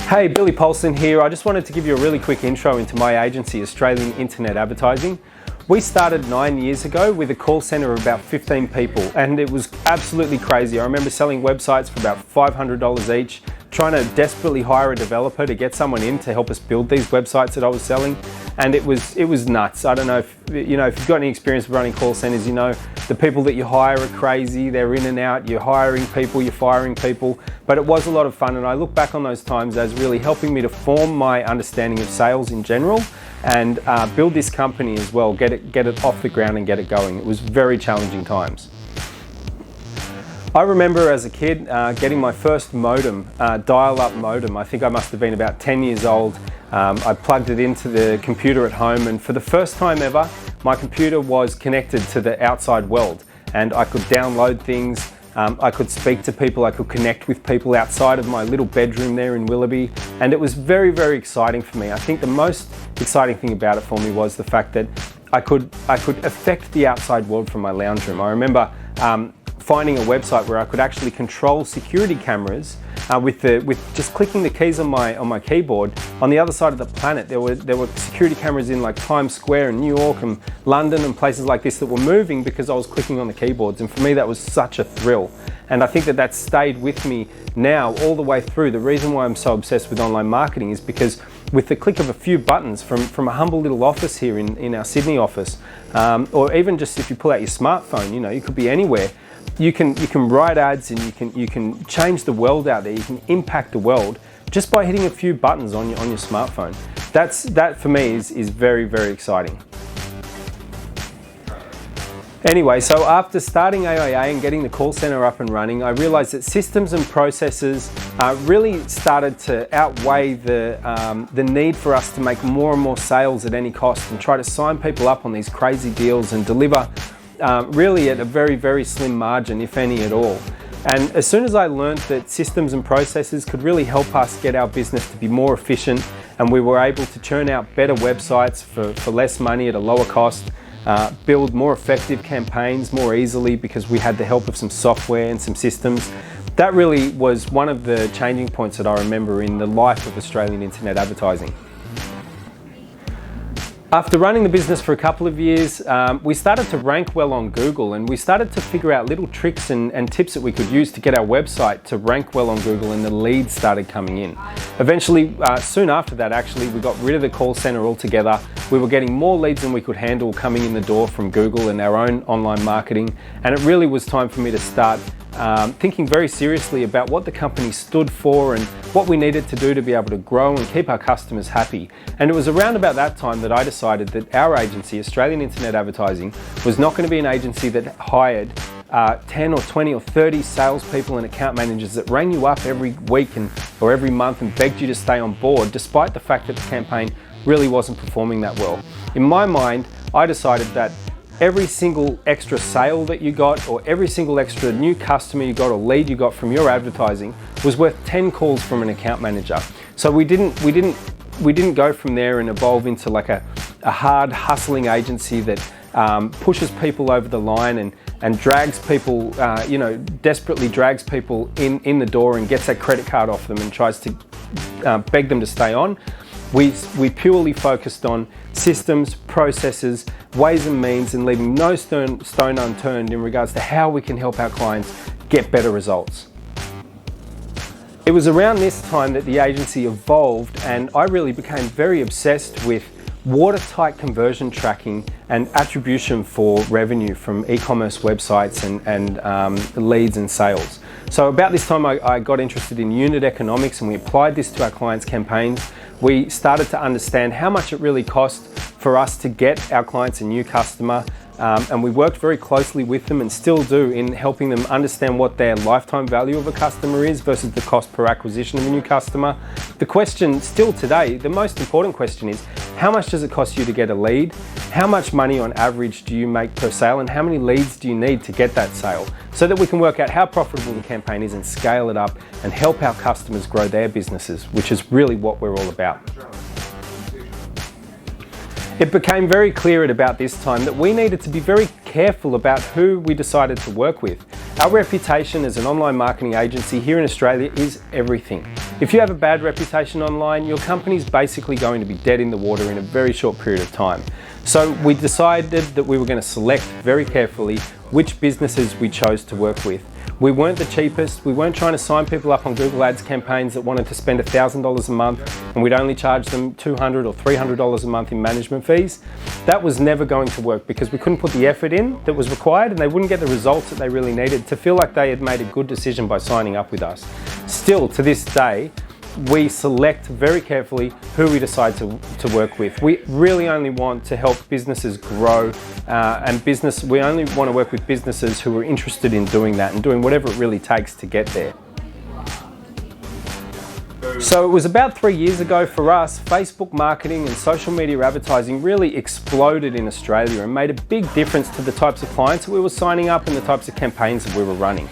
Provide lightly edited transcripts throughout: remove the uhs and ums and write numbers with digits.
Hey, Billy Polson here. I just wanted to give you a really quick intro into my agency, Australian Internet Advertising. We started 9 years ago with a call center of about 15 people, and it was absolutely crazy. I remember selling websites for about $500 each, trying to desperately hire a developer to get someone in to help us build these websites that I was selling, and it was nuts. I don't know if you've got any experience with running call centers, the people that you hire are crazy. They're in and out. You're hiring people, you're firing people, but it was a lot of fun, and I look back on those times as really helping me to form my understanding of sales in general and build this company as well, get it off the ground and get it going. It was very challenging times. I remember as a kid getting my first modem, dial-up modem. I think I must have been about 10 years old. I plugged it into the computer at home, and for the first time ever, my computer was connected to the outside world, and I could download things. I could speak to people, I could connect with people outside of my little bedroom there in Willoughby, and it was very, very exciting for me. I think the most exciting thing about it for me was the fact that I could affect the outside world from my lounge room. I remember finding a website where I could actually control security cameras with just clicking the keys on my keyboard. On the other side of the planet, there were security cameras in like Times Square and New York and London and places like this that were moving because I was clicking on the keyboards. And for me, that was such a thrill. And I think that stayed with me now all the way through. The reason why I'm so obsessed with online marketing is because with the click of a few buttons from a humble little office here in our Sydney office, or even just if you pull out your smartphone, you could be anywhere. You can write ads, and you can change the world out there. You can impact the world just by hitting a few buttons on your smartphone. That for me is very, very exciting. Anyway, so after starting AIA and getting the call center up and running, I realized that systems and processes really started to outweigh the need for us to make more and more sales at any cost and try to sign people up on these crazy deals and deliver really at a very, very slim margin, if any at all. And as soon as I learned that systems and processes could really help us get our business to be more efficient, and we were able to churn out better websites for less money at a lower cost, build more effective campaigns more easily because we had the help of some software and some systems, that really was one of the changing points that I remember in the life of Australian internet advertising. After running the business for a couple of years, we started to rank well on Google, and we started to figure out little tricks and tips that we could use to get our website to rank well on Google, and the leads started coming in. Eventually, soon after that actually, we got rid of the call center altogether. We were getting more leads than we could handle coming in the door from Google and our own online marketing, and it really was time for me to start thinking very seriously about what the company stood for and what we needed to do to be able to grow and keep our customers happy. And it was around about that time that I decided that our agency, Australian Internet Advertising, was not going to be an agency that hired 10 or 20 or 30 salespeople and account managers that rang you up every week or every month and begged you to stay on board, despite the fact that the campaign really wasn't performing that well. In my mind, I decided that every single extra sale that you got, or every single extra new customer you got or lead you got from your advertising was worth 10 calls from an account manager. So we didn't go from there and evolve into like a hard hustling agency that pushes people over the line and drags people, desperately drags people in the door and gets that credit card off them and tries to beg them to stay on. We purely focused on systems, processes, ways and means, and leaving no stone unturned in regards to how we can help our clients get better results. It was around this time that the agency evolved, and I really became very obsessed with watertight conversion tracking and attribution for revenue from e-commerce websites and leads and sales. So about this time I got interested in unit economics, and we applied this to our clients' campaigns. We started to understand how much it really cost for us to get our clients a new customer, and we worked very closely with them and still do in helping them understand what their lifetime value of a customer is versus the cost per acquisition of a new customer. The question still today, the most important question is, how much does it cost you to get a lead? How much money on average do you make per sale, and how many leads do you need to get that sale? So that we can work out how profitable the campaign is and scale it up and help our customers grow their businesses, which is really what we're all about. It became very clear at about this time that we needed to be very careful about who we decided to work with. Our reputation as an online marketing agency here in Australia is everything. If you have a bad reputation online, your company's basically going to be dead in the water in a very short period of time. So we decided that we were going to select very carefully which businesses we chose to work with. We weren't the cheapest. We weren't trying to sign people up on Google Ads campaigns that wanted to spend $1,000 a month and we'd only charge them $200 or $300 a month in management fees. That was never going to work because we couldn't put the effort in that was required and they wouldn't get the results that they really needed to feel like they had made a good decision by signing up with us. Still, to this day, we select very carefully who we decide to work with. We really only want to help businesses grow we only want to work with businesses who are interested in doing that and doing whatever it really takes to get there. So it was about 3 years ago for us, Facebook marketing and social media advertising really exploded in Australia and made a big difference to the types of clients that we were signing up and the types of campaigns that we were running.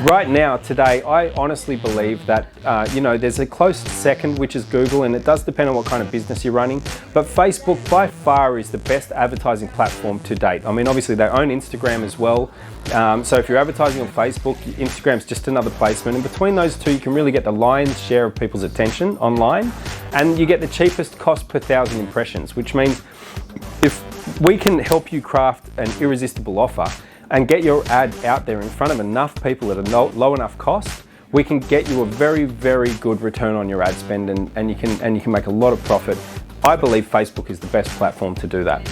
Right now, today, I honestly believe that, there's a close second, which is Google, and it does depend on what kind of business you're running, but Facebook by far is the best advertising platform to date. I mean, obviously they own Instagram as well, so if you're advertising on Facebook, Instagram's just another placement, and between those two, you can really get the lion's share of people's attention online, and you get the cheapest cost per 1,000 impressions, which means if we can help you craft an irresistible offer, and get your ad out there in front of enough people at a low enough cost, we can get you a very, very good return on your ad spend and you can make a lot of profit. I believe Facebook is the best platform to do that.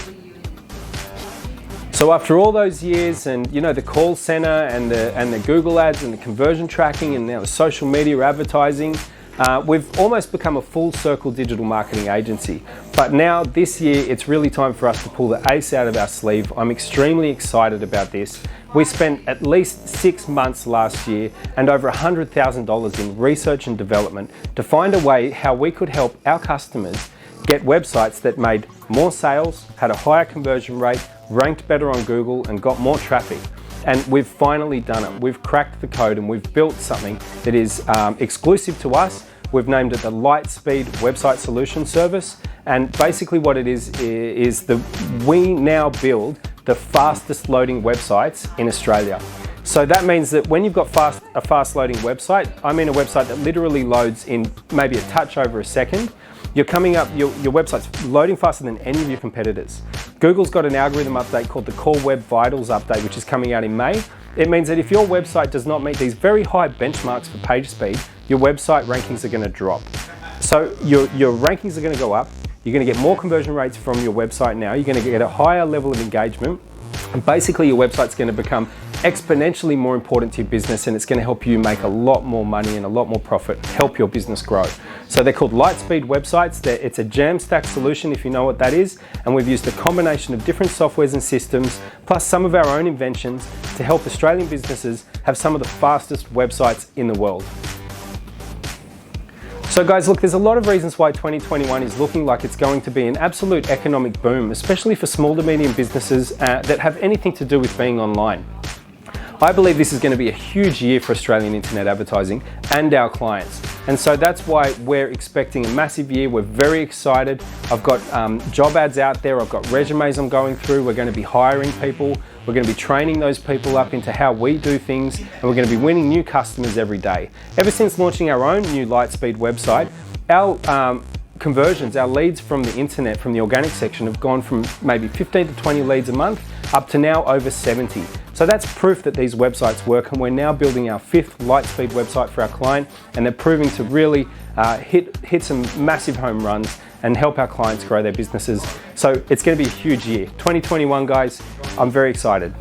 So after all those years and the call center and the Google ads and the conversion tracking and now the social media advertising, we've almost become a full circle digital marketing agency. But now this year, it's really time for us to pull the ace out of our sleeve. I'm extremely excited about this. We spent at least 6 months last year and over $100,000 in research and development to find a way how we could help our customers get websites that made more sales, had a higher conversion rate, ranked better on Google and got more traffic. And we've finally done it. We've cracked the code and we've built something that is exclusive to us. We've named it the Lightspeed Website Solution Service. And basically what it is that we now build the fastest loading websites in Australia. So that means that when you've got a fast loading website, I mean a website that literally loads in maybe a touch over a second, your website's loading faster than any of your competitors. Google's got an algorithm update called the Core Web Vitals update, which is coming out in May. It means that if your website does not meet these very high benchmarks for page speed, your website rankings are going to drop. So your rankings are going to go up. You're going to get more conversion rates from your website now. You're going to get a higher level of engagement. And basically your website's going to become exponentially more important to your business and it's going to help you make a lot more money and a lot more profit, help your business grow. So they're called Lightspeed websites. It's a Jamstack solution if you know what that is, and we've used a combination of different softwares and systems plus some of our own inventions to help Australian businesses have some of the fastest websites in the world. So guys, look, there's a lot of reasons why 2021 is looking like it's going to be an absolute economic boom, especially for small to medium businesses that have anything to do with being online. I believe this is going to be a huge year for Australian internet advertising and our clients. And so that's why we're expecting a massive year. We're very excited. I've got job ads out there. I've got resumes I'm going through. We're going to be hiring people. We're going to be training those people up into how we do things. And we're going to be winning new customers every day. Ever since launching our own new Lightspeed website, our conversions, our leads from the internet, from the organic section have gone from maybe 15 to 20 leads a month up to now over 70. So that's proof that these websites work, and we're now building our 5th Lightspeed website for our client, and they're proving to really hit some massive home runs and help our clients grow their businesses. So it's going to be a huge year. 2021, guys, I'm very excited.